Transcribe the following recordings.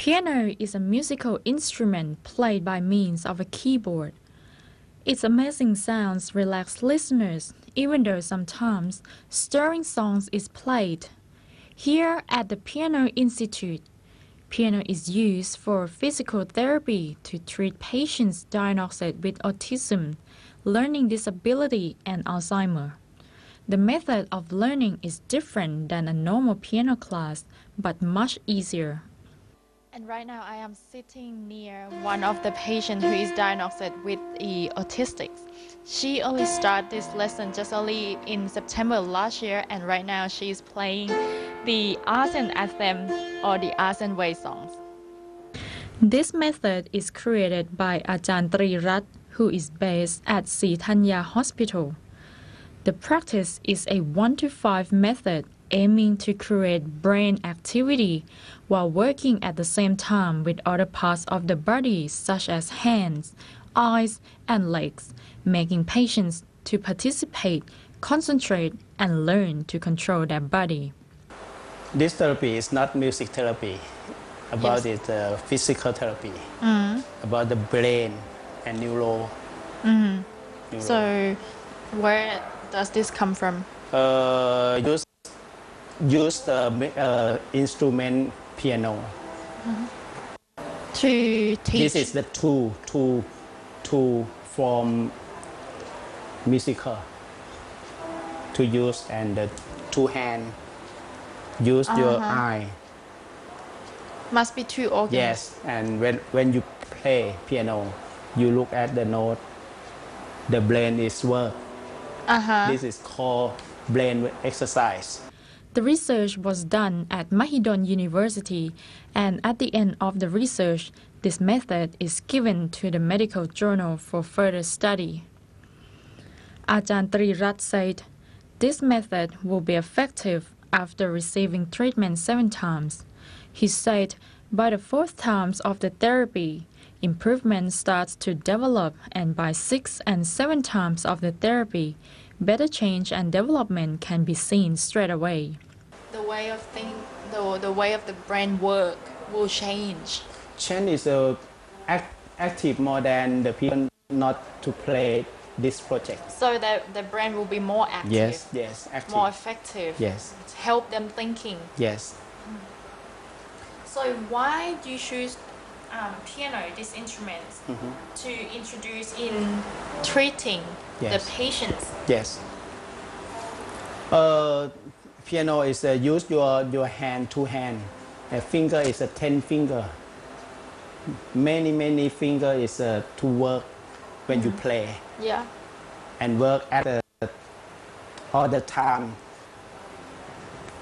Piano is a musical instrument played by means of a keyboard. Its amazing sounds relax listeners, even though sometimes stirring songs is played. Here at the Piano Institute, piano is used for physical therapy to treat patients diagnosed with autism, learning disability, and Alzheimer. The method of learning is different than a normal piano class, but much easier. And right now I am sitting near one of the patients who is diagnosed with autistic. She only started this lesson just only in September last year, and right now she is playing the Ajarn anthem or the Ajarn way songs. This method is created by Ajarn Trirat, who is based at Sithanya Hospital. The practice is a 1-to-5 method aiming to create brain activity while working at the same time with other parts of the body such as hands, eyes, and legs, making patients to participate, concentrate, and learn to control their body. This therapy is not music therapy. About Yes. it, physical therapy. About the brain and neuro. So, where does this come from? Use the instrument piano. To teach. This is the tool from musical to use, and the two hand use your eye. Must be two organs. Yes, and when you play piano, you look at the note. The brain is work. This is called brain exercise. The research was done at Mahidol University, and at the end of the research, this method is given to the medical journal for further study. Ajarn Trirat said, this method will be effective after receiving treatment 7 times. He said, by the 4th time of the therapy, improvement starts to develop, and by 6 and 7 times of the therapy, better change and development can be seen straight away. The way of thinking, the way of the brain work will change. Change is active more than the people not to play this project. So that the brain will be more active. Yes, active. More effective. Yes. To help them thinking. Yes. So why do you choose piano, this instrument, to introduce in treating the patients? Yes. Piano is use your hand, 2 hand. A finger is a 10 finger. Many finger is to work when you play. Yeah. And work at all the time.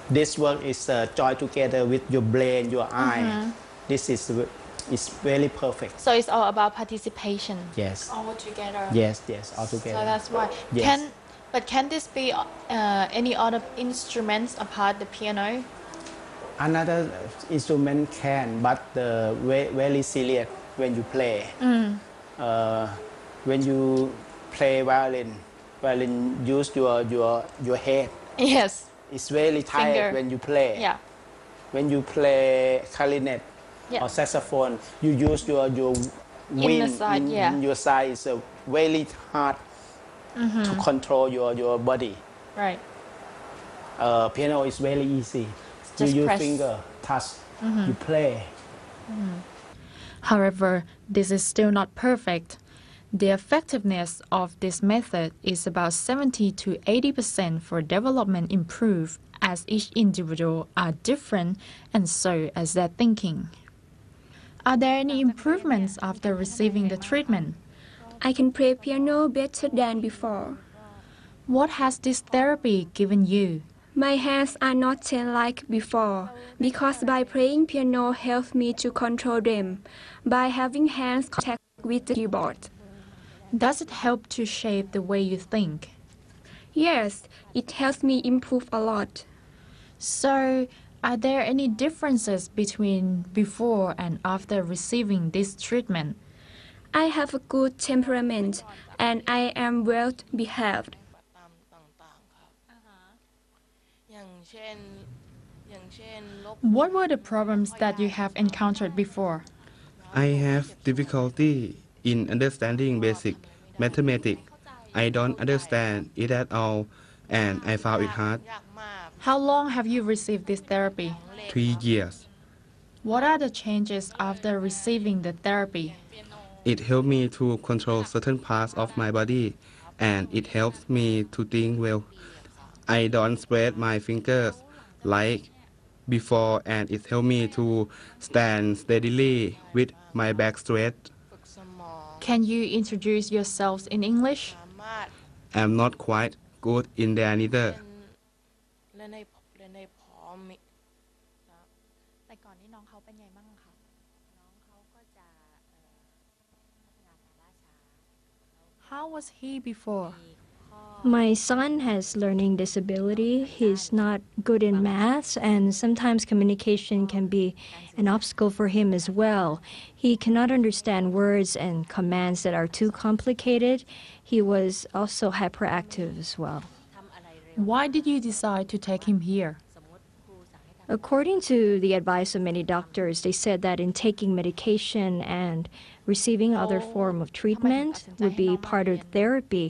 This work is join together with your brain, your eye. This is very perfect. So it's all about participation. Yes. All together. Yes, all together. So that's why. Yes. Can this be any other instruments apart the piano? Another instrument can, but very serious when you play. When you play violin use your head. Yes. It's very tired Finger. when you play. Yeah. When you play clarinet or saxophone, you use your wing. Side, Your side is very hard to control your body. Right. Piano is very easy. Just you use press. finger, touch, you play. However, this is still not perfect. The effectiveness of this method is about 70 to 80% for development improve, as each individual are different and so as their thinking. Are there any improvements after receiving the treatment? I can play piano better than before. What has this therapy given you? My hands are not tense like before because by playing piano helps me to control them by having hands contact with the keyboard. Does it help to shape the way you think? Yes, it helps me improve a lot. So, are there any differences between before and after receiving this treatment? I have a good temperament and I am well behaved. What were the problems that you have encountered before? I have difficulty in understanding basic mathematics. I don't understand it at all, and I found it hard. How long have you received this therapy? 3 years. What are the changes after receiving the therapy? It helped me to control certain parts of my body, and it helps me to think well. I don't spread my fingers like before, and it helped me to stand steadily with my back straight. Can you introduce yourselves in English? I'm not quite good in there neither. แต่ก่อนนี้น้องเขาเป็นไงบ้างคะ How was he before? My son has learning disability. He's not good in maths, and sometimes communication can be an obstacle for him as well. He cannot understand words and commands that are too complicated. He was also hyperactive as well. Why did you decide to take him here? According to the advice of many doctors, they said that in taking medication and receiving other form of treatment would be part of therapy.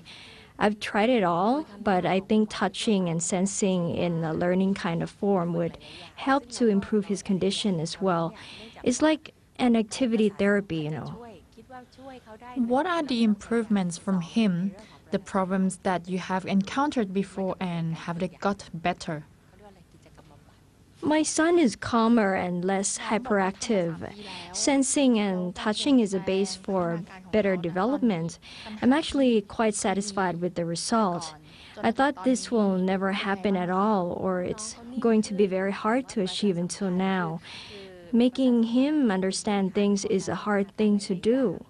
I've tried it all, but I think touching and sensing in a learning kind of form would help to improve his condition as well. It's like an activity therapy, you know. What are the improvements from him, the problems that you have encountered before, and have they got better? My son is calmer and less hyperactive. Sensing and touching is a base for better development. I'm actually quite satisfied with the result. I thought this will never happen at all, or it's going to be very hard to achieve until now. Making him understand things is a hard thing to do.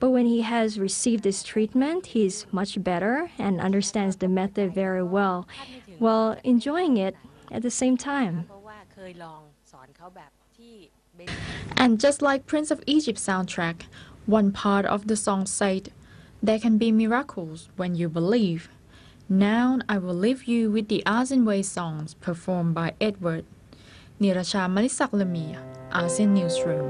But when he has received this treatment, he's much better and understands the method very well, while enjoying it at the same time. And just like Prince of Egypt soundtrack, one part of the song said, "There can be miracles when you believe." Now I will leave you with the Ajarn Way songs performed by Edward. นิรชามลิศักดิ์ละเมีย ASEAN Newsroom